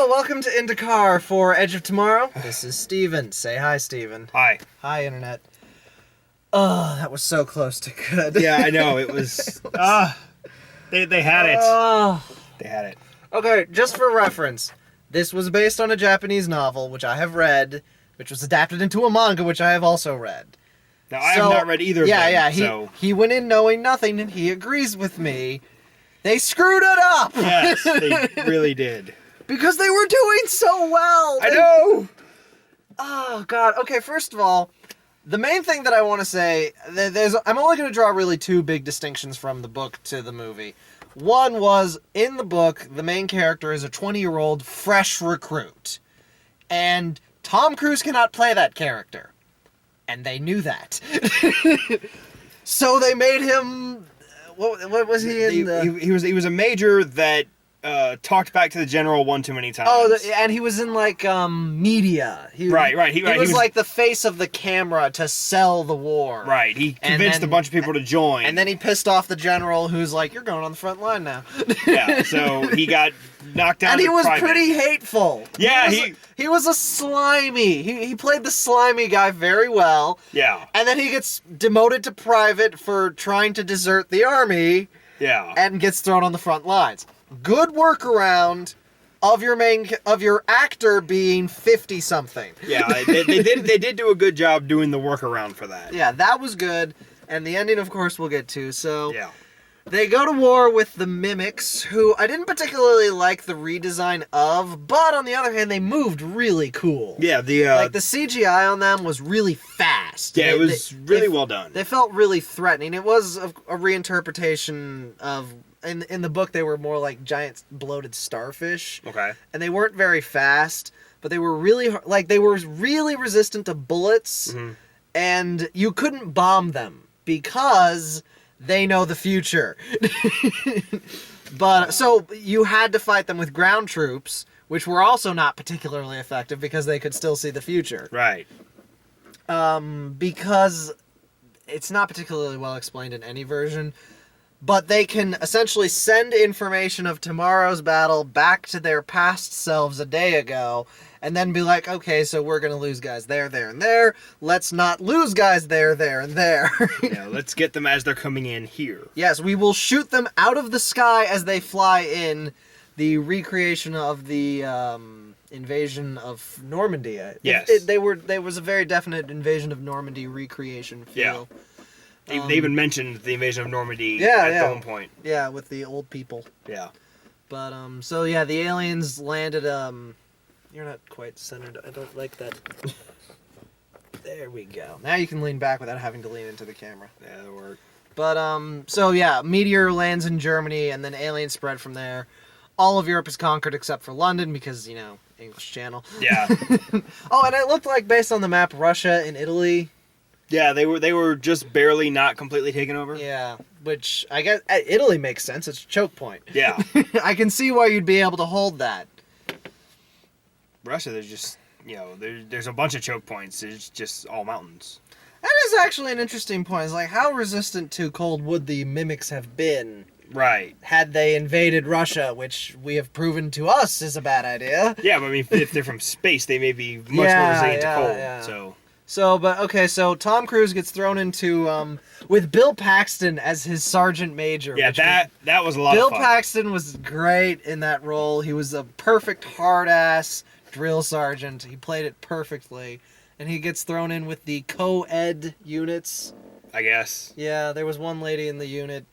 Hello, welcome to IndyCar for Edge of Tomorrow. This is Steven. Say hi, Steven. Hi. Hi, Internet. Oh, that was so close to good. Yeah, I know. It was... They had it. They had it. Okay, just for reference, this was based on a Japanese novel, which I have read, which was adapted into a manga, which I have also read. Now, I have not read either of them, so... He went in knowing nothing, and he agrees with me. They screwed it up! Yes, they really did. Because they were doing so well! I know! Oh, God. Okay, first of all, the main thing that I want to say, I'm only going to draw really two big distinctions from the book to the movie. One was, in the book, the main character is a 20-year-old fresh recruit. And Tom Cruise cannot play that character. And they knew that. So they made him... What was he in? He was a major that talked back to the general one too many times. Oh, and he was in like media. Right. He was like the face of the camera to sell the war. Right. He convinced a bunch of people to join. And then he pissed off the general, who's like, "You're going on the front line now." Yeah. So he got knocked down. And he was pretty hateful. Yeah. He was a slimy. He played the slimy guy very well. Yeah. And then he gets demoted to private for trying to desert the army. Yeah. And gets thrown on the front lines. Good workaround of your actor being 50-something. Yeah, they did do a good job doing the workaround for that. Yeah, that was good, and the ending, of course, we'll get to. So yeah, they go to war with the Mimics, who I didn't particularly like the redesign of, but on the other hand, they moved really cool. Yeah, the CGI on them was really fast. Yeah, it was really well done. They felt really threatening. It was a reinterpretation of. In the book, they were more like giant bloated starfish. Okay. And they weren't very fast, but they were really really resistant to bullets, and you couldn't bomb them because they know the future. But so you had to fight them with ground troops, which were also not particularly effective because they could still see the future. Right. Because it's not particularly well explained in any version. But they can essentially send information of tomorrow's battle back to their past selves a day ago, and then be like, okay, so we're going to lose guys there, there, and there. Let's not lose guys there, there, and there. Yeah, let's get them as they're coming in here. Yes, we will shoot them out of the sky as they fly in. The recreation of the invasion of Normandy. Yes. There was a very definite invasion of Normandy recreation feel. Yeah. They even mentioned the invasion of Normandy at one point. Yeah, with the old people. Yeah. But, so yeah, the aliens landed, you're not quite centered. I don't like that. There we go. Now you can lean back without having to lean into the camera. Yeah, that'll work. But, so yeah, meteor lands in Germany, and then aliens spread from there. All of Europe is conquered except for London because, English Channel. Yeah. Oh, and it looked like, based on the map, Russia and Italy... Yeah, they were just barely not completely taken over. Yeah, which I guess Italy makes sense. It's a choke point. Yeah. I can see why you'd be able to hold that. Russia, there's just, there's a bunch of choke points. It's just all mountains. That is actually an interesting point. It's like, how resistant to cold would the Mimics have been? Right. Had they invaded Russia, which we have proven to us is a bad idea. Yeah, but I mean, if they're from space, they may be much more resilient to cold. Yeah. So Tom Cruise gets thrown into, with Bill Paxton as his Sergeant Major. Yeah, that was a lot of fun. Bill Paxton was great in that role. He was a perfect hard-ass drill sergeant. He played it perfectly. And he gets thrown in with the co-ed units. I guess. Yeah, there was one lady in the unit.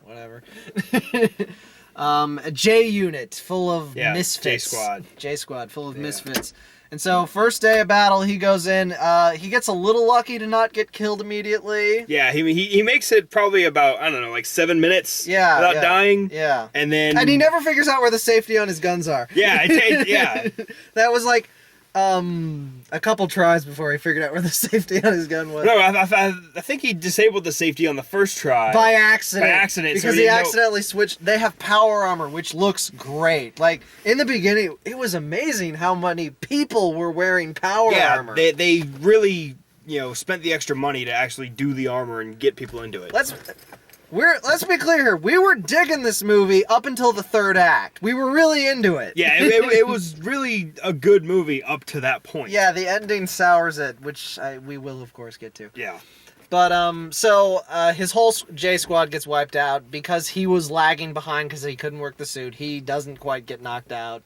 Whatever. A J unit full of misfits. J Squad full of misfits. And so, first day of battle, he goes in. He gets a little lucky to not get killed immediately. Yeah, he makes it probably about, 7 minutes without dying. Yeah. And he never figures out where the safety on his guns are. Yeah, yeah. That was like a couple tries before he figured out where the safety on his gun was. No, I think he disabled the safety on the first try. By accident. Because he accidentally switched. They have power armor, which looks great. Like, in the beginning, it was amazing how many people were wearing power armor. Yeah, they really, spent the extra money to actually do the armor and get people into it. Let's be clear here. We were digging this movie up until the third act. We were really into it. Yeah, it was really a good movie up to that point. Yeah, the ending sours it, which we will of course get to. Yeah. But his whole J Squad gets wiped out because he was lagging behind because he couldn't work the suit. He doesn't quite get knocked out.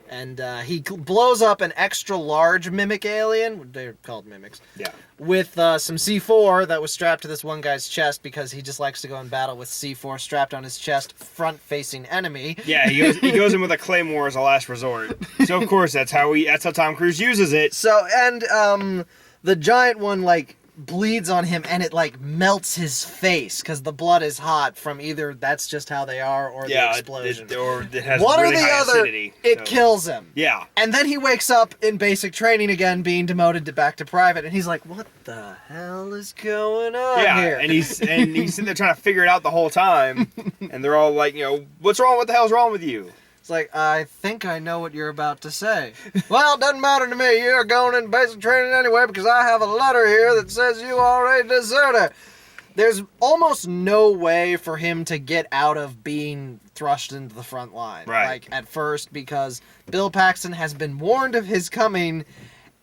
And he blows up an extra large mimic alien. They're called mimics. Yeah. With some C4 that was strapped to this one guy's chest because he just likes to go in battle with C4 strapped on his chest, front-facing enemy. Yeah, he goes in with a claymore as a last resort. So of course that's how Tom Cruise uses it. So the giant one bleeds on him and it melts his face because the blood is hot from either that's just how they are or the explosion. Or it has one really or the high other, acidity, it kills him. Yeah. And then he wakes up in basic training again, being demoted back to private, and he's like, "What the hell is going on here?" And he's sitting there trying to figure it out the whole time, and they're all like, "What's wrong? What the hell's wrong with you?" It's like, I think I know what you're about to say. Well, it doesn't matter to me. You're going in basic training anyway because I have a letter here that says you are a deserter. There's almost no way for him to get out of being thrust into the front line. Right. At first, because Bill Paxton has been warned of his coming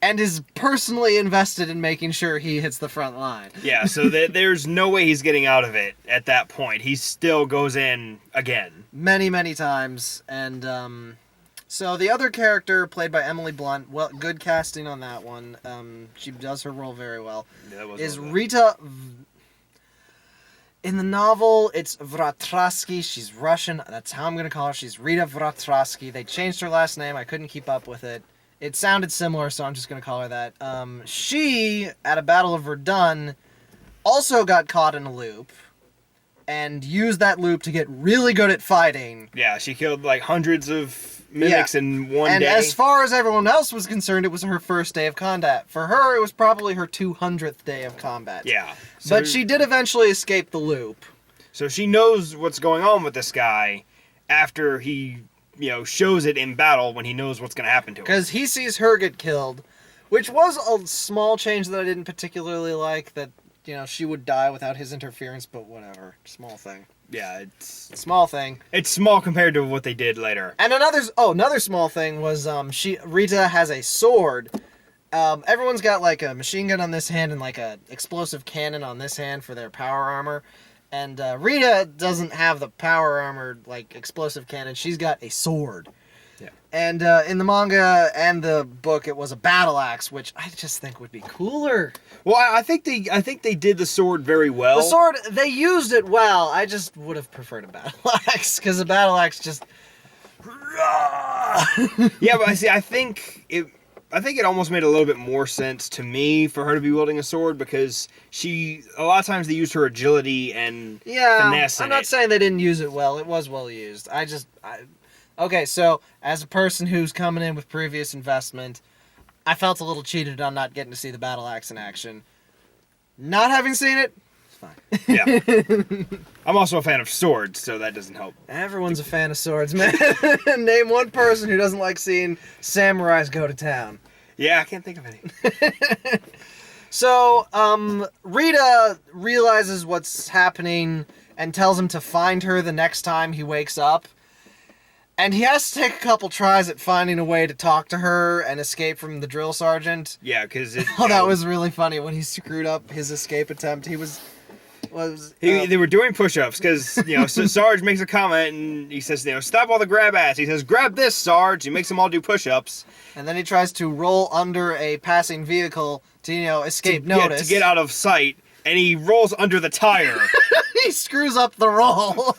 and is personally invested in making sure he hits the front line. Yeah, so there's no way he's getting out of it at that point. He still goes in again. Many, many times. And so the other character, played by Emily Blunt, well, good casting on that one. She does her role very well. Yeah, that was is well done. Rita... In the novel, it's Vratraski. She's Russian. That's how I'm going to call her. She's Rita Vratraski. They changed her last name. I couldn't keep up with it. It sounded similar, so I'm just going to call her that. She, at a Battle of Verdun, also got caught in a loop and used that loop to get really good at fighting. Yeah, she killed hundreds of mimics in one and day. And as far as everyone else was concerned, it was her first day of combat. For her, it was probably her 200th day of combat. Yeah. But she did eventually escape the loop. So she knows what's going on with this guy after he... shows it in battle when he knows what's going to happen to him. Because he sees her get killed, which was a small change that I didn't particularly like, that, she would die without his interference, but whatever. Small thing. Yeah, it's... Small thing. It's small compared to what they did later. And another small thing was, Rita has a sword. Everyone's got, a machine gun on this hand and, a explosive cannon on this hand for their power armor. And Rita doesn't have the power armor, explosive cannon. She's got a sword. Yeah. And in the manga and the book, it was a battle axe, which I just think would be cooler. Well, I think they did the sword very well. The sword, they used it well. I just would have preferred a battle axe, because the battle axe just... Yeah, but I think it almost made a little bit more sense to me for her to be wielding a sword, because a lot of times they used her agility and finesse in I'm not it. saying they didn't use it well. It was well used. Okay, so as a person who's coming in with previous investment, I felt a little cheated on not getting to see the battle axe in action. Not having seen it, it's fine. Yeah. I'm also a fan of swords, so that doesn't help. Everyone's a fan of swords, man. Name one person who doesn't like seeing samurais go to town. Yeah, I can't think of any. So, Rita realizes what's happening and tells him to find her the next time he wakes up. And he has to take a couple tries at finding a way to talk to her and escape from the drill sergeant. Yeah, because that was really funny when he screwed up his escape attempt. They were doing push-ups because, so Sarge makes a comment and he says, stop all the grab ass. He says, grab this, Sarge. He makes them all do push-ups. And then he tries to roll under a passing vehicle to, escape notice. To get out of sight, and he rolls under the tire. He screws up the roll.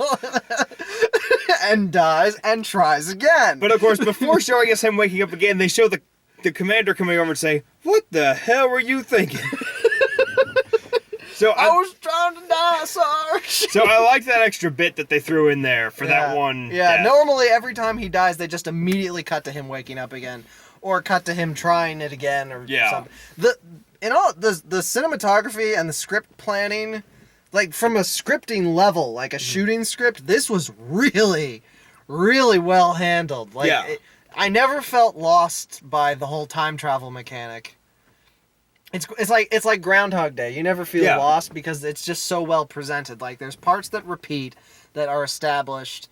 And dies and tries again. But of course, before showing us him waking up again, they show the commander coming over and say, what the hell were you thinking? So I was trying to die, Sarge. So I like that extra bit that they threw in there for that one. Yeah, death. Normally every time he dies, they just immediately cut to him waking up again. Or cut to him trying it again or something. The cinematography and the script planning, from a scripting level, a shooting script, this was really, really well handled. I never felt lost by the whole time travel mechanic. It's like Groundhog Day. You never feel Yeah. lost because it's just so well presented. Like there's parts that repeat that are established,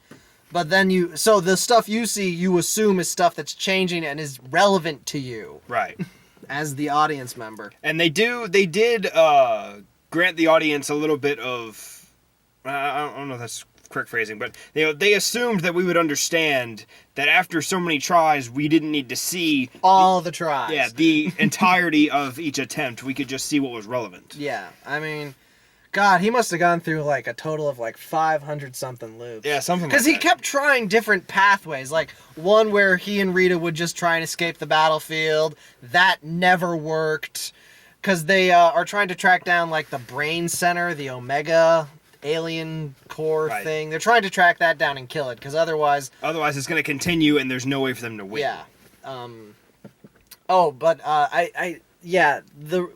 but then so the stuff you see you assume is stuff that's changing and is relevant to you Right. as the audience member. And they did grant the audience a little bit of I don't know if that's correct phrasing, but they assumed that we would understand that after so many tries, we didn't need to see All the tries. Yeah, the entirety of each attempt. We could just see what was relevant. Yeah, I mean, God, he must have gone through like a total of like 500 something loops. Yeah, something like Because that. he kept trying different pathways, like one where he and Rita would just try and escape the battlefield. That never worked. Because they are trying to track down like the brain center, the Omega alien core thing. They're trying to track that down and kill it, because otherwise it's going to continue, and there's no way for them to win. Yeah.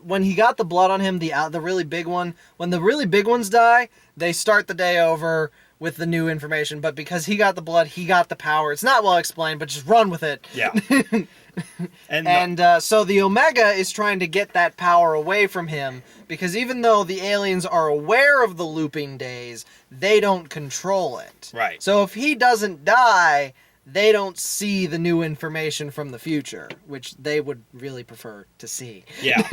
When he got the blood on him, the really big one, when the really big ones die, they start the day over with the new information, but because he got the blood, he got the power. It's not well explained, but just run with it. Yeah. So the Omega is trying to get that power away from him, because even though the aliens are aware of the looping days, they don't control it. Right. So if he doesn't die, they don't see the new information from the future, which they would really prefer to see. Yeah.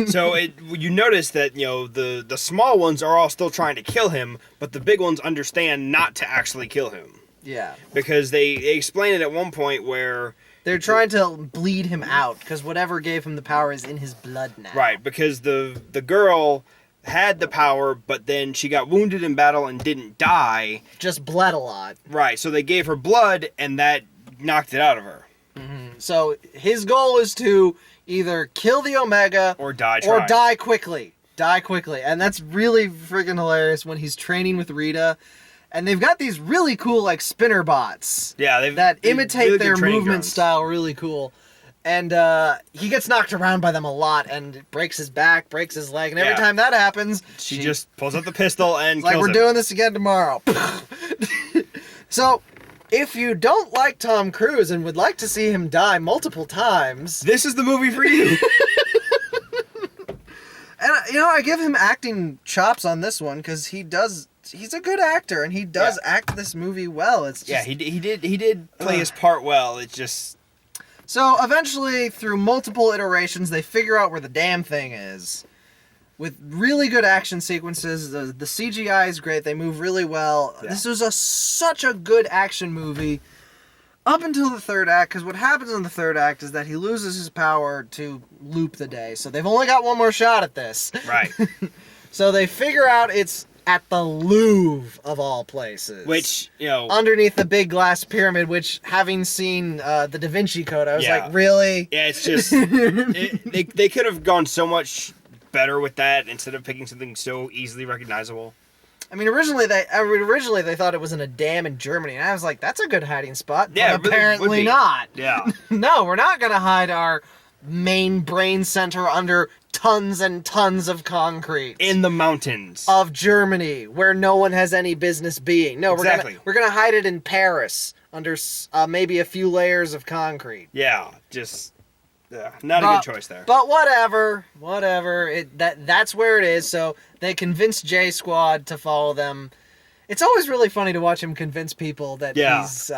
So you notice that, the small ones are all still trying to kill him, but the big ones understand not to actually kill him. Yeah. Because they explain it at one point where they're trying to bleed him out, because whatever gave him the power is in his blood now. Right, because the girl had the power, but then she got wounded in battle and didn't die. Just bled a lot. Right, so they gave her blood, and that knocked it out of her. Mm-hmm. So his goal is to either kill the Omega or die quickly. Die quickly. And that's really freaking hilarious when he's training with Rita. And they've got these really cool, like, spinner bots. Yeah, that imitate really their movement drones. style really cool. And he gets knocked around by them a lot and breaks his back, breaks his leg. And every time that happens, she just pulls out the pistol and kills like, we're him. doing this again tomorrow. So, if you don't like Tom Cruise and would like to see him die multiple times, this is the movie for you. And, I give him acting chops on this one, because he's a good actor, and he does act this movie well. It's just, he did play his part well. It's just... So, eventually, through multiple iterations, they figure out where the damn thing is. With really good action sequences, the CGI is great, they move really well. Yeah. This was such a good action movie up until the third act, because what happens in the third act is that he loses his power to loop the day. So they've only got one more shot at this. Right. So they figure out it's at the Louvre, of all places. Which, underneath the big glass pyramid, which, having seen the Da Vinci Code, I was like, really? Yeah, it's just... they could have gone so much better with that instead of picking something so easily recognizable. I mean, originally they thought it was in a dam in Germany, and I was like, that's a good hiding spot. Yeah, but apparently not. Yeah. No, we're not going to hide our main brain center under tons and tons of concrete. In the mountains. Of Germany, where no one has any business being. No, we're gonna hide it in Paris, under maybe a few layers of concrete. Yeah, just... not a good choice there. But whatever. That's where it is. So they convince J Squad to follow them. It's always really funny to watch him convince people that he's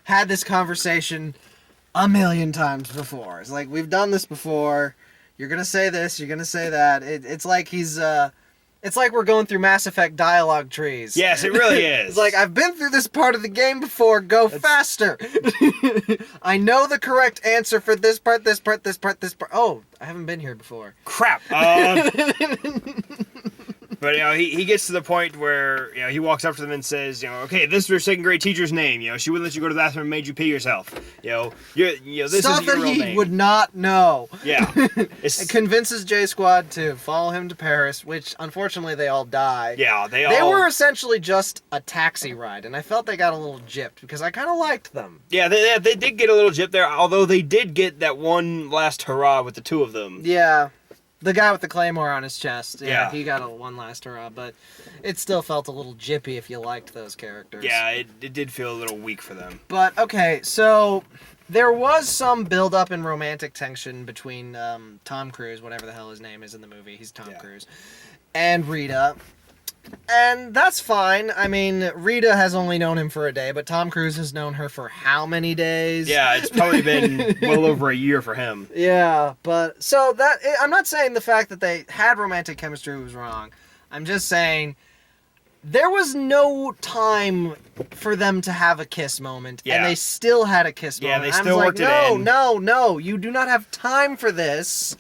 had this conversation a million times before. It's like, we've done this before. You're gonna say this. You're gonna say that. It's like he's. It's like we're going through Mass Effect dialogue trees. Yes, it really is. It's like, I've been through this part of the game before. Go faster. I know the correct answer for this part, this part, this part, this part. Oh, I haven't been here before. Crap. But, he gets to the point where, he walks up to them and says, okay, this is your second grade teacher's name. She wouldn't let you go to the bathroom and made you pee yourself. This Stuff isn't your that real he name. would not know. Yeah. It convinces J Squad to follow him to Paris, which, unfortunately, they all die. Yeah, they were essentially just a taxi ride, and I felt they got a little gypped, because I kind of liked them. Yeah, they did get a little gypped there, although they did get that one last hurrah with the two of them. Yeah. The guy with the claymore on his chest. Yeah. He got one last hurrah, but it still felt a little jippy if you liked those characters. Yeah, it did feel a little weak for them. But, okay, so There was some build-up in romantic tension between Tom Cruise, whatever the hell his name is in the movie. He's Tom Cruise. And Rita. And that's fine. I mean, Rita has only known him for a day, but Tom Cruise has known her for how many days? Yeah, it's probably been well over a year for him. Yeah, but... So, I'm not saying the fact that they had romantic chemistry was wrong. I'm just saying... There was no time for them to have a kiss moment, and they still had a kiss moment. Yeah, they still worked it in. No, you do not have time for this.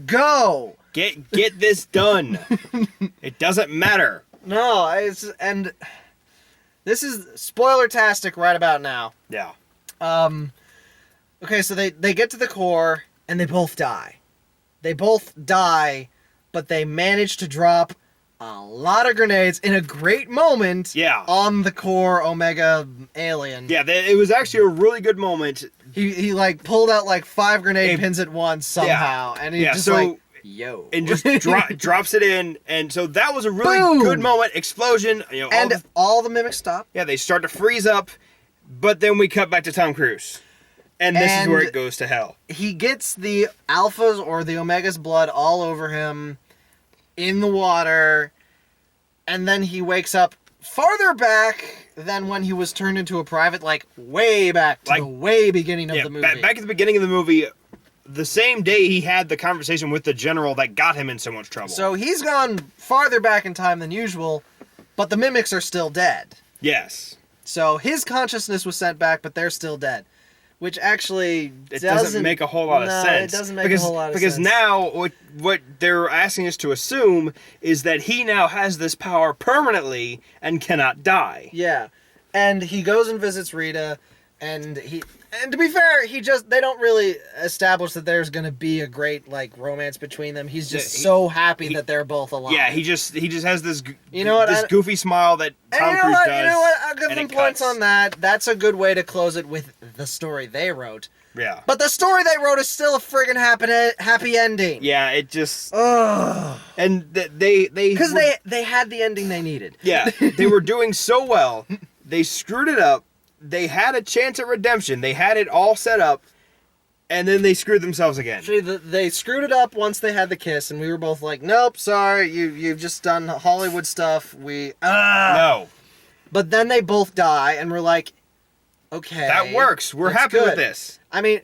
Go! Get this done. It doesn't matter. No, and this is spoiler-tastic right about now. Yeah. Okay, so they get to the core, and they both die. They both die, but they manage to drop a lot of grenades in a great moment on the core Omega alien. Yeah, it was actually a really good moment. He like pulled out like 5 grenade pins at once somehow, and he just like, yo. And just drops it in, and so that was a really good moment. Explosion. You know, all the mimics stop. Yeah, they start to freeze up, but then we cut back to Tom Cruise. And this is where it goes to hell. He gets the alphas or the Omega's blood all over him. In the water, and then he wakes up farther back than when he was turned into a private, like way back to the way beginning of the movie. Back at the beginning of the movie, the same day he had the conversation with the general that got him in so much trouble. So he's gone farther back in time than usual, but the mimics are still dead. Yes. So his consciousness was sent back, but they're still dead. Which actually doesn't make a whole lot of sense. It doesn't make a whole lot of sense. Because now what they're asking us to assume is that he now has this power permanently and cannot die. Yeah. And he goes and visits Rita, and to be fair, they don't really establish that there's going to be a great like romance between them. He's just so happy that they're both alive. Yeah, he just has this this goofy smile that Tom Cruise does. You know what? I'll give them points on that. That's a good way to close it with the story they wrote. Yeah. But the story they wrote is still a friggin' happy ending. Yeah, it just... Ugh. And they... Because they had the ending they needed. Yeah, they were doing so well. They screwed it up. They had a chance at redemption. They had it all set up, and then they screwed themselves again. Actually, they screwed it up once they had the kiss, and we were both like, nope, sorry, you've just done Hollywood stuff. No. But then they both die, and we're like, okay. That works. We're happy with this. I mean,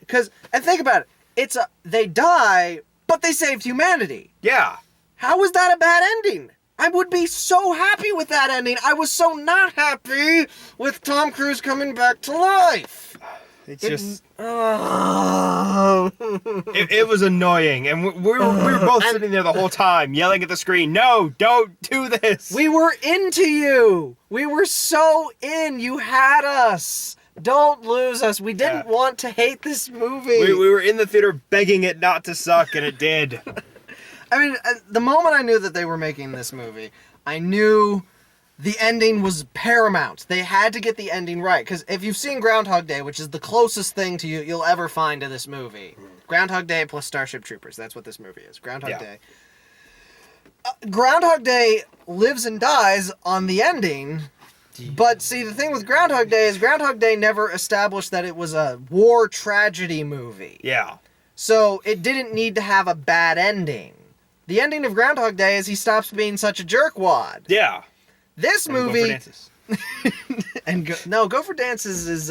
and think about it. They die, but they saved humanity. Yeah. How was that a bad ending? I would be so happy with that ending. I was so not happy with Tom Cruise coming back to life. It was annoying, and we were both sitting there the whole time, yelling at the screen, no, don't do this. We were into you. We were so in. You had us. Don't lose us. We didn't want to hate this movie. We were in the theater begging it not to suck, and it did. I mean, the moment I knew that they were making this movie, I knew the ending was paramount. They had to get the ending right. Because if you've seen Groundhog Day, which is the closest thing to you'll ever find to this movie, Groundhog Day plus Starship Troopers, that's what this movie is. Groundhog Day. Groundhog Day lives and dies on the ending. But see, the thing with Groundhog Day is Groundhog Day never established that it was a war tragedy movie. Yeah. So it didn't need to have a bad ending. The ending of Groundhog Day is he stops being such a jerkwad. Yeah. This movie... Go for dances. Gopher Dances is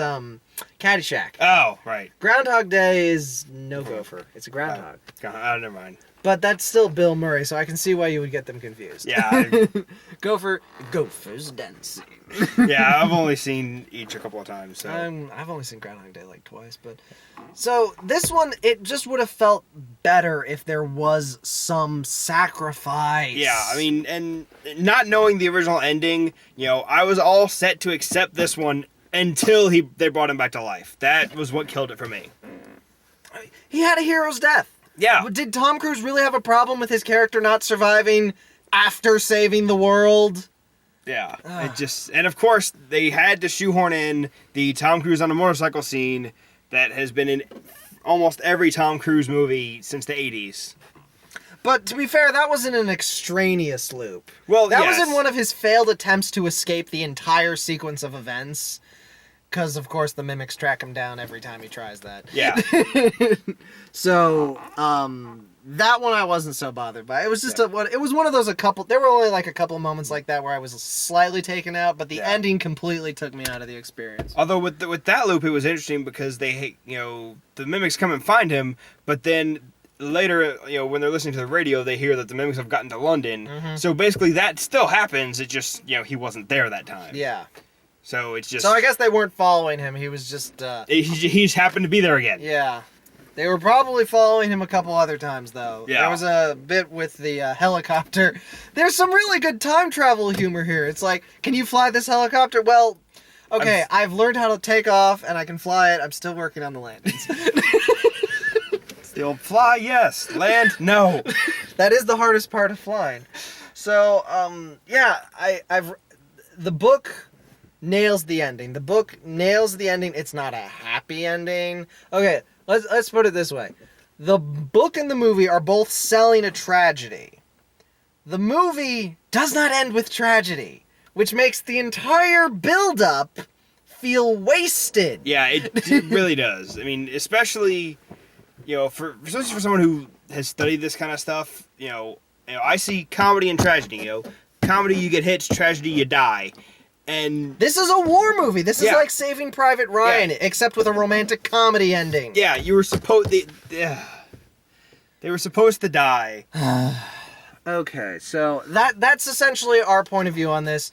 Caddyshack. Oh, right. Groundhog Day is no gopher. It's a groundhog. Oh, never mind. But that's still Bill Murray, so I can see why you would get them confused. Yeah. Gopher's Dancing. Yeah, I've only seen each a couple of times. So. I've only seen Groundhog Day like twice, but... So, this one, it just would have felt better if there was some sacrifice. Yeah, I mean, and not knowing the original ending, I was all set to accept this one until they brought him back to life. That was what killed it for me. He had a hero's death. Yeah. Did Tom Cruise really have a problem with his character not surviving after saving the world? Yeah. And of course, they had to shoehorn in the Tom Cruise on a motorcycle scene that has been in almost every Tom Cruise movie since the 80s. But to be fair, that was in an extraneous loop. Well, that was in one of his failed attempts to escape the entire sequence of events. because of course the mimics track him down every time he tries that. Yeah. So, that one I wasn't so bothered by. It was just it was one of those there were only like a couple moments like that where I was slightly taken out, but the ending completely took me out of the experience. Although with that loop, it was interesting because the mimics come and find him, but then later, when they're listening to the radio, they hear that the mimics have gotten to London. Mm-hmm. So basically that still happens. It just, he wasn't there that time. Yeah. So it's just... So I guess they weren't following him. He was just... He just happened to be there again. Yeah. They were probably following him a couple other times, though. Yeah. There was a bit with the helicopter. There's some really good time travel humor here. It's like, can you fly this helicopter? Well, okay, I've learned how to take off, and I can fly it. I'm still working on the landings. Still fly, yes. Land, no. That is the hardest part of flying. So, the book nails the ending. The book nails the ending. It's not a happy ending. Okay, let's put it this way. The book and the movie are both selling a tragedy. The movie does not end with tragedy, which makes the entire build-up feel wasted. Yeah, it really does. I mean, especially for someone who has studied this kind of stuff, I see comedy and tragedy. Comedy, you get hits; tragedy, you die. And this is a war movie. This is like Saving Private Ryan, except with a romantic comedy ending. Yeah, you were supposed. They were supposed to die. Okay, so that's essentially our point of view on this.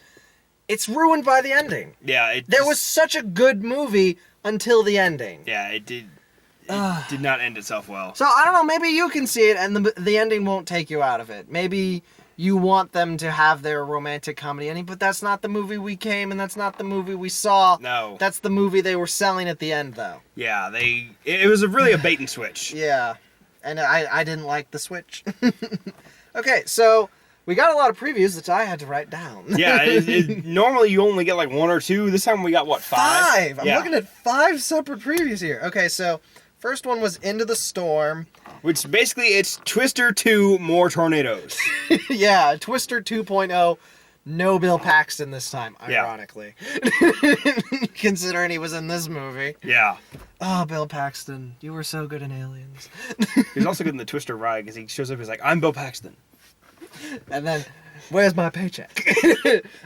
It's ruined by the ending. Yeah, there was such a good movie until the ending. Yeah, it did. It did not end itself well. So I don't know. Maybe you can see it, and the ending won't take you out of it. Maybe you want them to have their romantic comedy ending, but that's not the movie we came, and that's not the movie we saw. No, that's the movie they were selling at the end, though. Yeah, it was really a bait and switch. Yeah, and I didn't like the switch. Okay, so we got a lot of previews that I had to write down. Yeah, normally you only get like one or two. This time we got, what, 5? I'm looking at 5 separate previews here. Okay, so first one was Into the Storm. Which basically it's Twister 2, more tornadoes. Yeah, Twister 2.0, no Bill Paxton this time, ironically. Yeah. Considering he was in this movie. Yeah. Oh, Bill Paxton, you were so good in Aliens. He's also good in the Twister ride because he shows up, he's like, I'm Bill Paxton. And then, where's my paycheck?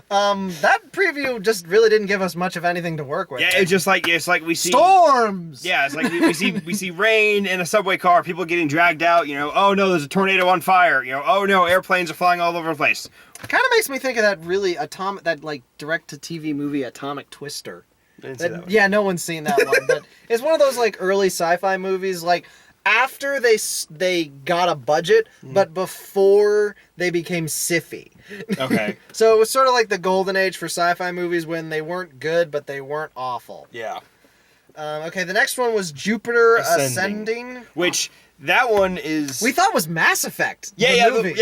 That preview just really didn't give us much of anything to work with. Yeah, it's like we see storms. Yeah, it's like we see rain in a subway car, people getting dragged out. Oh no, there's a tornado on fire. Oh no, airplanes are flying all over the place. It kind of makes me think of that really direct to TV movie Atomic Twister. Didn't see that one. Yeah, no one's seen that one, but it's one of those like early sci-fi movies like. After they got a budget, but before they became siffy. Okay. So it was sort of like the golden age for sci-fi movies when they weren't good, but they weren't awful. Yeah. Okay, the next one was Jupiter Ascending. Which, that one is... We thought was Mass Effect. Movie.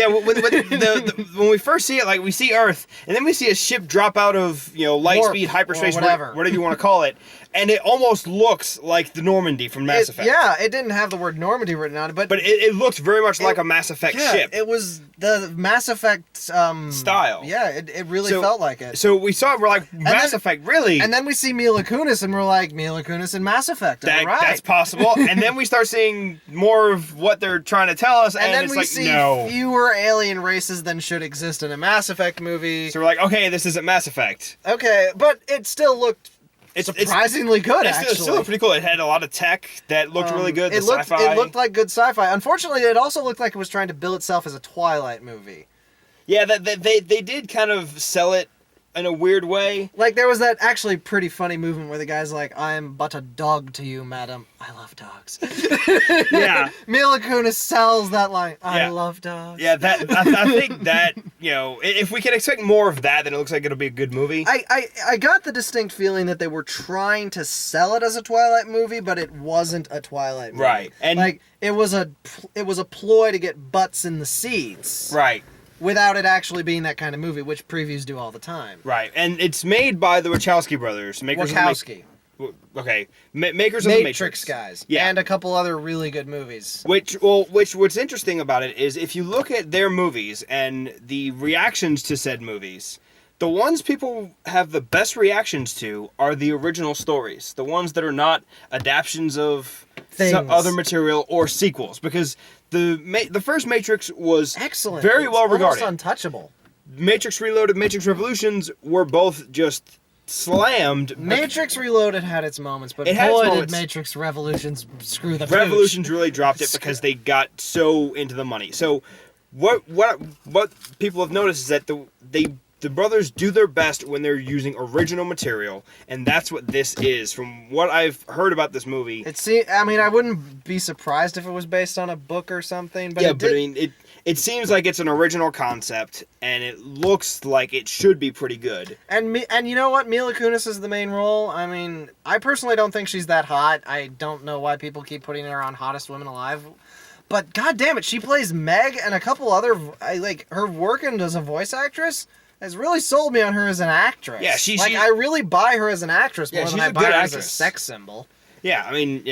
When we first see it, like, we see Earth, and then we see a ship drop out of, light speed, hyperspace, whatever you want to call it. And it almost looks like the Normandy from Mass Effect. Yeah, it didn't have the word Normandy written on it, but it looked very much like a Mass Effect ship. It was the Mass Effect style. Yeah, it really felt like it. So we saw it, we're like, Mass Effect, really? And then we see Mila Kunis, and we're like, Mila Kunis in Mass Effect. All right. That's possible. And then we start seeing more of what they're trying to tell us, and then it's we like, see no. fewer alien races than should exist in a Mass Effect movie. So we're like, okay, this isn't Mass Effect. Okay, but it still looked surprisingly good, actually. It still looked pretty cool. It had a lot of tech that looked really good. It looked like good sci-fi. Unfortunately, it also looked like it was trying to bill itself as a Twilight movie. Yeah, they did kind of sell it in a weird way. Like, there was that actually pretty funny movement where the guy's like, I am but a dog to you, madam. I love dogs. Yeah. Mila Kunis sells that line. I love dogs. Yeah, I think that, if we can expect more of that, then it looks like it'll be a good movie. I got the distinct feeling that they were trying to sell it as a Twilight movie, but it wasn't a Twilight movie. Right. And like, it was a ploy to get butts in the seats. Right. Without it actually being that kind of movie, which previews do all the time. Right, and it's made by the Wachowski brothers. Makers of the Matrix guys. Yeah. And a couple other really good movies. What's interesting about it is if you look at their movies and the reactions to said movies, the ones people have the best reactions to are the original stories. The ones that are not adaptations of some other material or sequels. Because the first Matrix was excellent, very well regarded. Almost untouchable. Matrix Reloaded, Matrix Revolutions were both just slammed. Matrix Reloaded had its moments, but boy, did Matrix Revolutions screw the Revolutions really dropped it because they got so into the money. So what people have noticed is that the brothers do their best when they're using original material, and that's what this is. From what I've heard about this movie, I mean, I wouldn't be surprised if it was based on a book or something. But yeah, but I mean, it seems like it's an original concept, and it looks like it should be pretty good. And you know what? Mila Kunis is the main role. I mean, I personally don't think she's that hot. I don't know why people keep putting her on Hottest Women Alive. But god damn it, she plays Meg and a couple other her working as a voice actress has really sold me on her as an actress. Yeah, I really buy her as an actress more than I buy her actress. as a sex symbol. Yeah, I mean,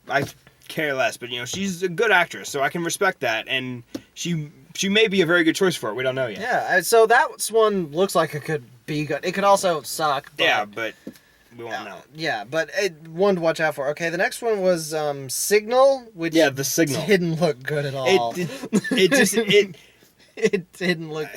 I care less, but she's a good actress, so I can respect that, and she may be a very good choice for it. We don't know yet. Yeah, so that one looks like it could be good. It could also suck. But, yeah, but we won't know. Yeah, but one to watch out for. Okay, the next one was Signal, which The Signal didn't look good at all. It didn't look.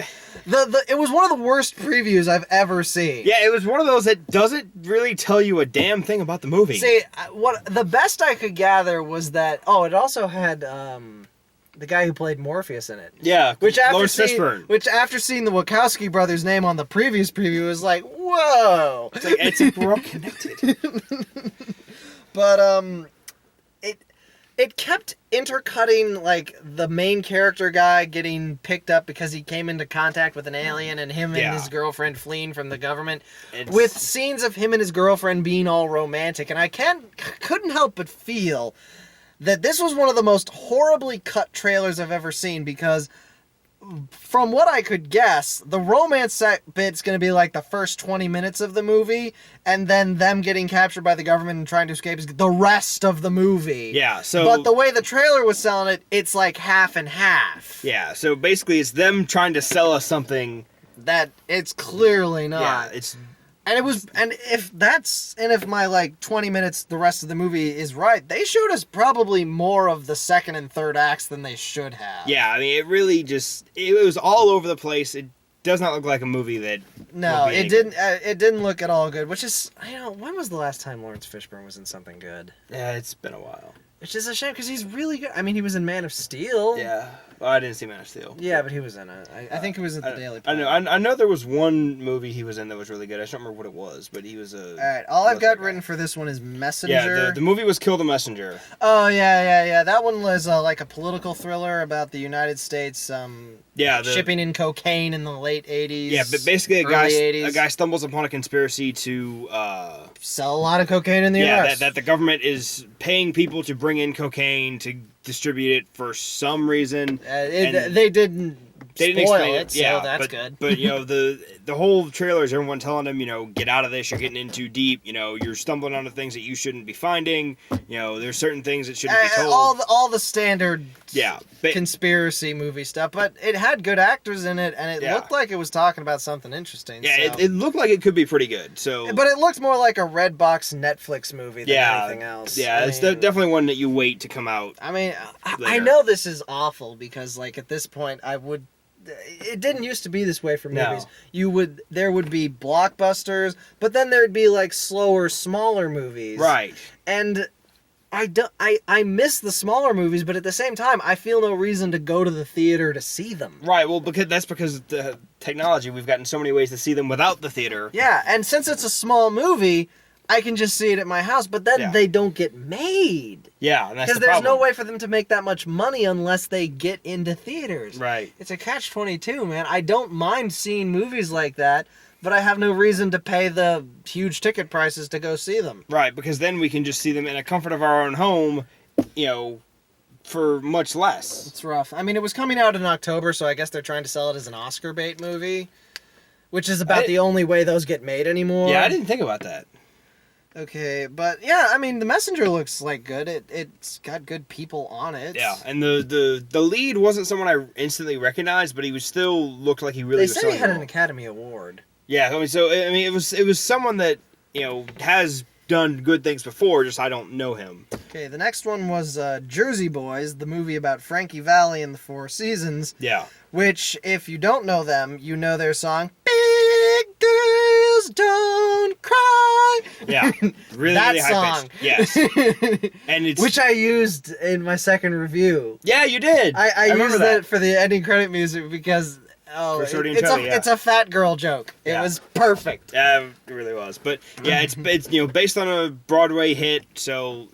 It was one of the worst previews I've ever seen. Yeah, it was one of those that doesn't really tell you a damn thing about the movie. See, what the best I could gather was that it also had the guy who played Morpheus in it. Yeah, Lawrence Fishburne. Which after seeing the Wachowski brothers' name on the previous preview was like, whoa. It's like we're all connected. But it kept intercutting, like, the main character guy getting picked up because he came into contact with an alien and him and his girlfriend fleeing from the government, with scenes of him and his girlfriend being all romantic. And I couldn't help but feel that this was one of the most horribly cut trailers I've ever seen, because from what I could guess, the romance bit's going to be like the first 20 minutes of the movie, and then them getting captured by the government and trying to escape is the rest of the movie. Yeah, so... But the way the trailer was selling it, it's like half and half. Yeah, so basically it's them trying to sell us something that it's clearly not. Yeah, it's... And if my 20 minutes, the rest of the movie is right, they showed us probably more of the second and third acts than they should have. Yeah, I mean, it really it was all over the place. It does not look like a movie that... No, it didn't. It didn't look at all good. Which is, when was the last time Lawrence Fishburne was in something good? Yeah, it's been a while. Which is a shame because he's really good. I mean, he was in Man of Steel. Yeah. Well, I didn't see Man of Steel. Yeah, but he was in it. I think he was at the Daily Planet. I know there was one movie he was in that was really good. I just don't remember what it was, but he was a... Alright, all I've got written for this one is Messenger. Yeah, the movie was Kill the Messenger. Oh, yeah. That one was like a political thriller about the United States shipping in cocaine in the late 80s. Yeah, but basically a guy stumbles upon a conspiracy to... sell a lot of cocaine in the US. Yeah, that the government is paying people to bring in cocaine to distribute it for some reason. They didn't spoil it, so that's good. But the whole trailer is everyone telling him, get out of this. You're getting in too deep. You're stumbling onto things that you shouldn't be finding. There's certain things that shouldn't be told. All the standard conspiracy movie stuff. But it had good actors in it, and it looked like it was talking about something interesting. Yeah, it looked like it could be pretty good. So, but it looked more like a Redbox Netflix movie than anything else. Yeah, it's definitely one that you wait to come out. I mean, I know this is awful because, at this point, it didn't used to be this way for movies. No. There would be blockbusters, but then there'd be slower, smaller movies. Right. And I miss the smaller movies, but at the same time, I feel no reason to go to the theater to see them. Right. Well, that's because of the technology. We've gotten so many ways to see them without the theater. Yeah, and since it's a small movie, I can just see it at my house, but then they don't get made. Yeah, and that's because there's no way for them to make that much money unless they get into theaters. Right. It's a catch-22, man. I don't mind seeing movies like that, but I have no reason to pay the huge ticket prices to go see them. Right, because then we can just see them in the comfort of our own home, for much less. It's rough. I mean, it was coming out in October, so I guess they're trying to sell it as an Oscar bait movie, which is about the only way those get made anymore. Yeah, I didn't think about that. Okay, but yeah, I mean, The Messenger looks good. It's got good people on it. Yeah, and the lead wasn't someone I instantly recognized, but he was still looked like he really was. They said he had an Academy Award. Yeah, I mean, it was someone that has done good things before. Just I don't know him. Okay, the next one was Jersey Boys, the movie about Frankie Valli and the Four Seasons. Yeah. Which, if you don't know them, you know their song, Big Girls Don't Cry. Yeah. Really, that really song. Yes. And it's... Which I used in my second review. Yeah, you did. I used that for the ending credit music because... Oh, it's a fat girl joke. It was perfect. Yeah, it really was. But yeah, it's based on a Broadway hit, so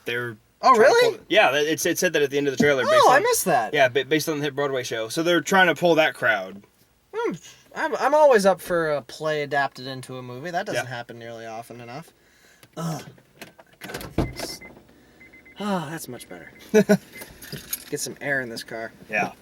they're... Oh, really? Yeah, it said that at the end of the trailer. I missed that. Yeah, based on the hit Broadway show. So they're trying to pull that crowd. I'm always up for a play adapted into a movie. That doesn't happen nearly often enough. Ugh. God. Oh, that's much better. Get some air in this car. Yeah.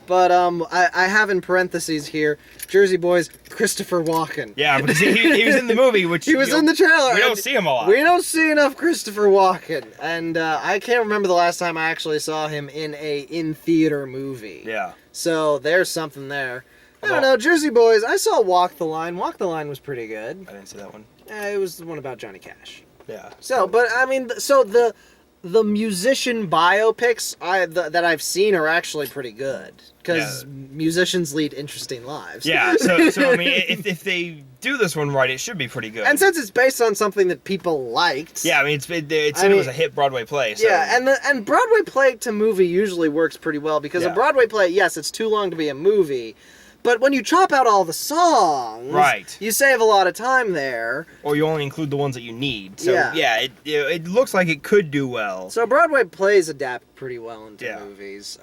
But I have in parentheses here, Jersey Boys, Christopher Walken. Yeah, because he was in the movie, which... He was in the trailer. We don't see him a lot. We don't see enough Christopher Walken. And I can't remember the last time I actually saw him in a in-theater movie. Yeah. So there's something there. I don't know, Jersey Boys, I saw Walk the Line. Walk the Line was pretty good. I didn't see that one. It was the one about Johnny Cash. Yeah. So, but I mean, so the musician biopics that I've seen are actually pretty good. Because musicians lead interesting lives. Yeah, so I mean, if they do this one right, it should be pretty good. And since it's based on something that people liked... Yeah, I mean, it was a hit Broadway play. So. Yeah, and Broadway play to movie usually works pretty well, because a Broadway play, yes, it's too long to be a movie, but when you chop out all the songs, right, you save a lot of time there. Or you only include the ones that you need. So, it looks like it could do well. So Broadway plays adapt pretty well into movies.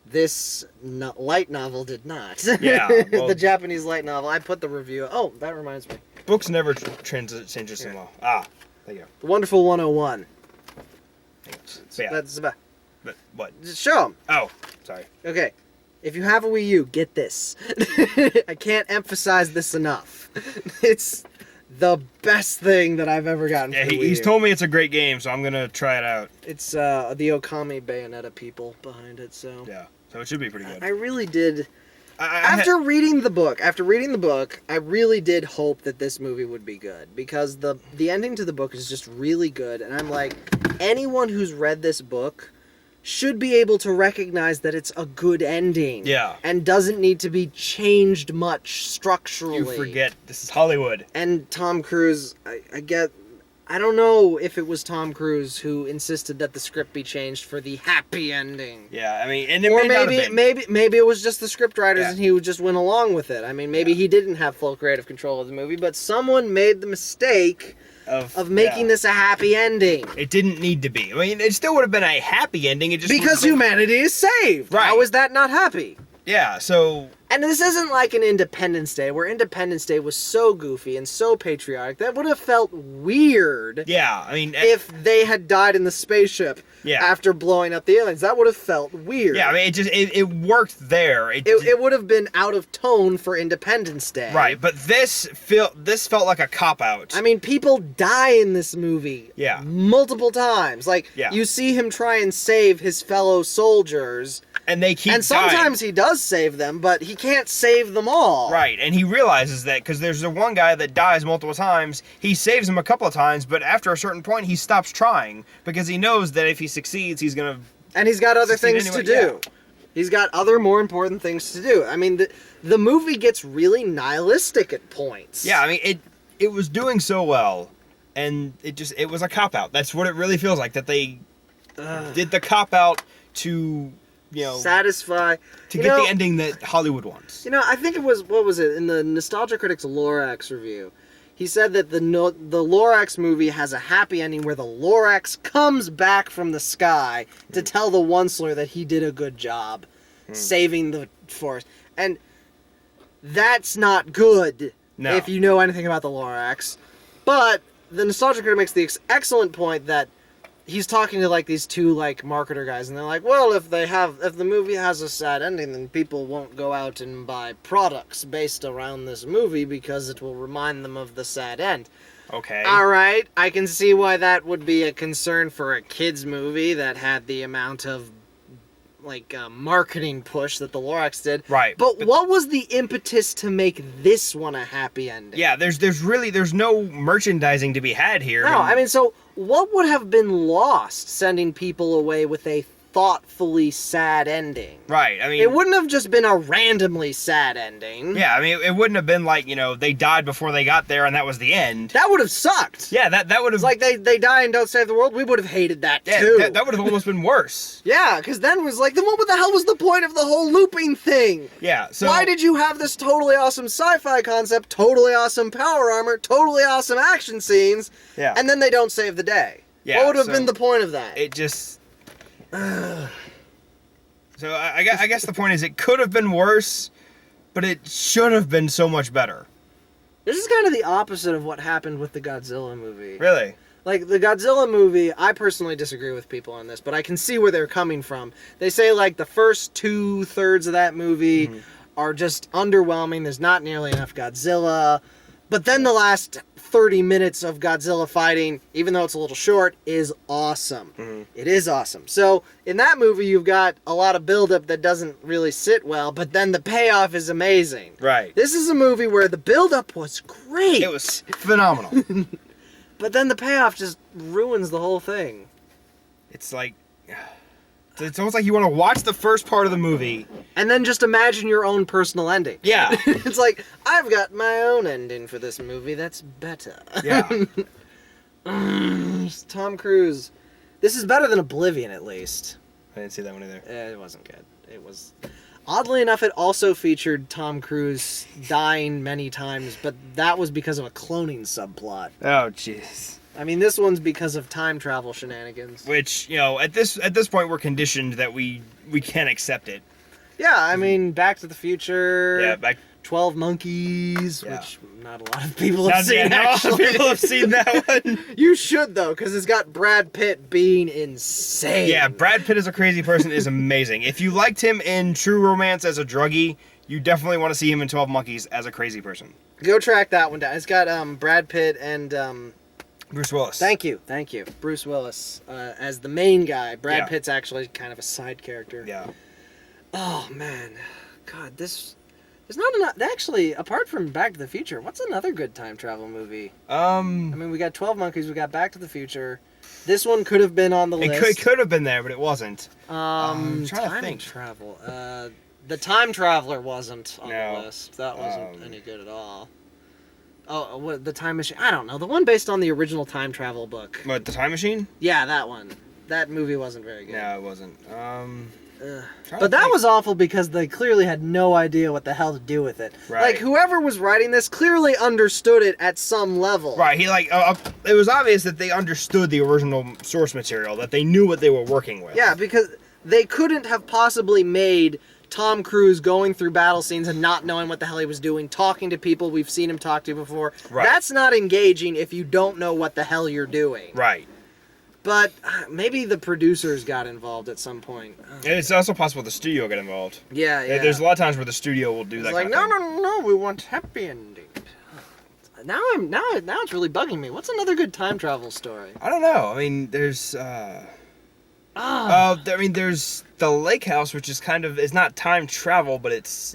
This light novel did not. Yeah. Well, the Japanese light novel. I put the review. Oh, that reminds me. Books never transition well. Ah, there you go. The Wonderful 101. That's about... But what? Just show them. Oh, sorry. Okay. If you have a Wii U, get this. I can't emphasize this enough. It's the best thing that I've ever gotten from Wii U. He's told me it's a great game, so I'm going to try it out. It's the Okami Bayonetta people behind it, so... Yeah, so it should be pretty good. I really did... After reading the book, I really did hope that this movie would be good. Because the ending to the book is just really good, and I'm like, anyone who's read this book should be able to recognize that it's a good ending. Yeah. And doesn't need to be changed much structurally. You forget, this is Hollywood. And Tom Cruise, I don't know if it was Tom Cruise who insisted that the script be changed for the happy ending. Yeah, I mean, and it or may not have been. maybe it was just the script writers and he just went along with it. I mean, maybe he didn't have full creative control of the movie, but someone made the mistake of making this a happy ending. It didn't need to be. I mean, it still would have been a happy ending. It just because humanity is saved. Right. How is that not happy? Yeah, so... And this isn't like an Independence Day, where Independence Day was so goofy and so patriotic, that would have felt weird. Yeah, I mean... If they had died in the spaceship after blowing up the aliens. That would have felt weird. Yeah, I mean, it worked there. It would have been out of tone for Independence Day. Right, but this felt like a cop-out. I mean, people die in this movie. Yeah. Multiple times. Like, you see him try and save his fellow soldiers... And they keep And sometimes he does save them, but he can't save them all. Right, and he realizes that because there's the one guy that dies multiple times. He saves him a couple of times, but after a certain point, he stops trying because he knows that if he succeeds, he's going to... And he's got other things to do. Yeah. He's got other more important things to do. I mean, the movie gets really nihilistic at points. Yeah, I mean, it was doing so well, and it was a cop-out. That's what it really feels like, that they did the cop-out to... satisfy to get the ending that Hollywood wants. I think it was, what was it, in the Nostalgia Critic's Lorax review, he said that the Lorax movie has a happy ending where the Lorax comes back from the sky to tell the Onceler that he did a good job saving the forest. And that's not good if you know anything about the Lorax. But the Nostalgia Critic makes the excellent point that he's talking to like these two like marketer guys, and they're like, well, if the movie has a sad ending, then people won't go out and buy products based around this movie because it will remind them of the sad end. Okay. All right, I can see why that would be a concern for a kids movie that had the amount of marketing push that the Lorax did. Right. But what was the impetus to make this one a happy ending? Yeah, there's no merchandising to be had here. No, I mean, so what would have been lost sending people away with a thoughtfully sad ending? Right, I mean... It wouldn't have just been a randomly sad ending. Yeah, I mean, it wouldn't have been like, they died before they got there and that was the end. That would have sucked. Yeah, that would have... It's like they die and don't save the world. We would have hated that, yeah, too. That would have almost been worse. Yeah, because then it was like, then what the hell was the point of the whole looping thing? Yeah, so... Why did you have this totally awesome sci-fi concept, totally awesome power armor, totally awesome action scenes, Yeah. and then they don't save the day? Yeah, what would have so been the point of that? It just... So I guess the point is it could have been worse, but it should have been so much better. This is kind of the opposite of what happened with the Godzilla movie. Really? Like, the Godzilla movie, I personally disagree with people on this, but I can see where they're coming from. They say, like, the first 2/3 of that movie are just underwhelming. There's not nearly enough Godzilla. But then the last 30 minutes of Godzilla fighting, even though it's a little short, is awesome. It is awesome. So, in that movie, you've got a lot of buildup that doesn't really sit well, but then the payoff is amazing. Right. This is a movie where the buildup was great. It was phenomenal. But then the payoff just ruins the whole thing. It's like... It's almost like you want to watch the first part of the movie. And then just imagine your own personal ending. Yeah. It's like, I've got my own ending for this movie that's better. Yeah. Tom Cruise. This is better than Oblivion, at least. I didn't see that one either. It wasn't good. It was... Oddly enough, it also featured Tom Cruise dying many times, but that was because of a cloning subplot. Oh, jeez. I mean, this one's because of time travel shenanigans. Which, at this point, we're conditioned that we can't accept it. Yeah, I mean, Back to the Future. Yeah, back... 12 Monkeys, Yeah. which not a lot of people have seen. Not a lot of people have seen that one. You should, though, because it's got Brad Pitt being insane. Yeah, Brad Pitt as a crazy person is amazing. If you liked him in True Romance as a druggie, you definitely want to see him in 12 Monkeys as a crazy person. Go track that one down. It's got Brad Pitt and... Bruce Willis. Thank you. Bruce Willis as the main guy. Brad Yeah. Pitt's actually kind of a side character. Yeah. Oh, man. God, this... There's not enough... Actually, apart from Back to the Future, what's another good time travel movie? I mean, we got 12 Monkeys, we got Back to the Future. This one could have been on the list. It could have been there, but it wasn't. I'm trying to time think. travel. The Time Traveler wasn't on No. the list. That wasn't any good at all. Oh, what, the Time Machine? I don't know. The one based on the original time travel book. What, The Time Machine? Yeah, that one. That movie wasn't very good. No, it wasn't. But that was awful because they clearly had no idea what the hell to do with it. Right. Like, whoever was writing this clearly understood it at some level. Right, it was obvious that they understood the original source material, that they knew what they were working with. Yeah, because they couldn't have possibly made Tom Cruise going through battle scenes and not knowing what the hell he was doing, talking to people we've seen him talk to before. Right. That's not engaging if you don't know what the hell you're doing. Right. But maybe the producers got involved at some point. And it's also possible the studio got involved. Yeah. There's a lot of times where the studio will do It's that like, kind of thing. no, we want happy ending. Now it's really bugging me. What's another good time travel story? I don't know. I mean, there's there's the lake house, which is it's not time travel, but it's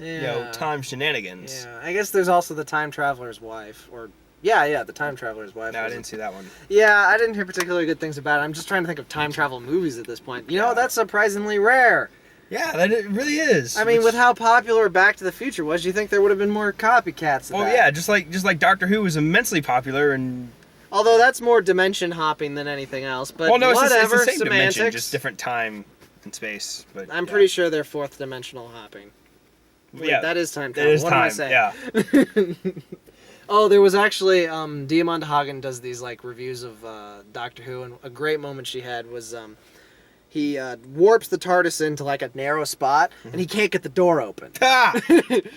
time shenanigans. Yeah, I guess there's also the time traveler's wife, or the time traveler's wife. No, I didn't see that one. Yeah, I didn't hear particularly good things about it. I'm just trying to think of time travel movies at this point. You know, that's surprisingly rare. Yeah, that it really is. I mean, with how popular Back to the Future was, you think there would have been more copycats of that. Yeah, just like Doctor Who was immensely popular, and although that's more dimension hopping than anything else. But it's whatever, the same semantics. dimension, just different time and space. But I'm pretty sure they're fourth dimensional hopping. Wait, yeah, that is time that travel. is What time. am I saying? Yeah. Oh, there was actually Diamond Hagen does these reviews of Doctor Who, and a great moment she had was he warps the TARDIS into a narrow spot, and he can't get the door open. Ah!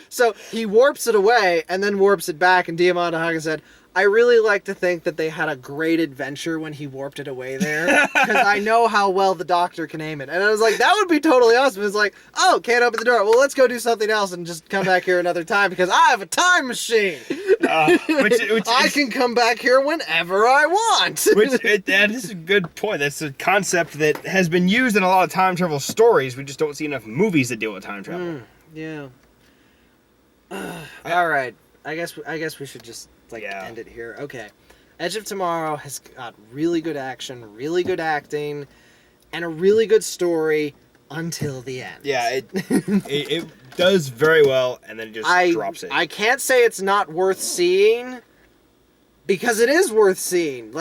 So he warps it away and then warps it back, and Diamond Hagen said, I really like to think that they had a great adventure when he warped it away there, because I know how well the Doctor can aim it. And I was like, that would be totally awesome. It's like, oh, can't open the door. Well, let's go do something else and just come back here another time, because I have a time machine. Which I can come back here whenever I want. That is a good point. That's a concept that has been used in a lot of time travel stories. We just don't see enough movies that deal with time travel. Yeah. All right. I guess we should just end it here. Okay. Edge of Tomorrow has got really good action, really good acting, and a really good story until the end. Yeah, it does very well, and then it just drops it. I can't say it's not worth seeing, because it is worth seeing.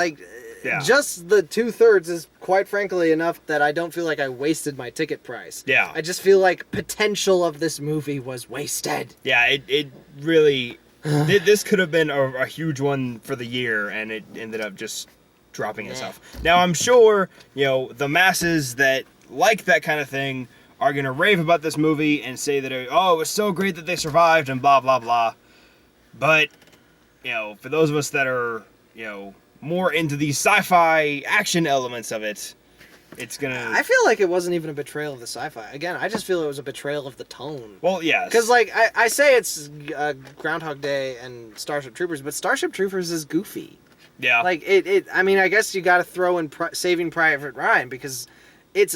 Just the 2/3 is, quite frankly, enough that I don't feel like I wasted my ticket price. Yeah. I just feel like potential of this movie was wasted. Yeah, it really... This could have been a huge one for the year, and it ended up just dropping itself. Now, I'm sure, the masses that like that kind of thing are going to rave about this movie and say that, oh, it was so great that they survived and blah, blah, blah. But, for those of us that are, more into the sci-fi action elements of it, it's gonna... I feel like it wasn't even a betrayal of the sci-fi. Again, I just feel it was a betrayal of the tone. Well, yes. Because, I say it's Groundhog Day and Starship Troopers, but Starship Troopers is goofy. Yeah. I mean, I guess you gotta throw in Saving Private Ryan, because this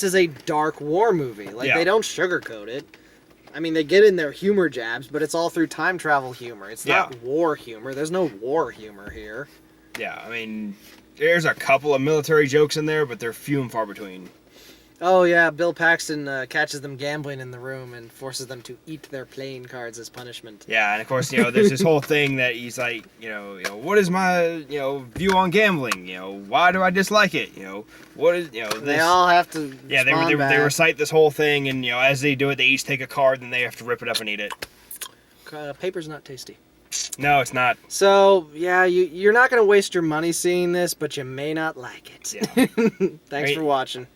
is a dark war movie. They don't sugarcoat it. I mean, they get in their humor jabs, but it's all through time travel humor. It's not war humor. There's no war humor here. Yeah, I mean... There's a couple of military jokes in there, but they're few and far between. Oh, yeah, Bill Paxton catches them gambling in the room and forces them to eat their playing cards as punishment. Yeah, and of course, there's this whole thing that he's like, what is my, view on gambling? Why do I dislike it? What is, this... They all have to they recite this whole thing, and, as they do it, they each take a card, and they have to rip it up and eat it. Paper's not tasty. No, it's not. So, yeah, you're not going to waste your money seeing this, but you may not like it. Yeah. Thanks for watching.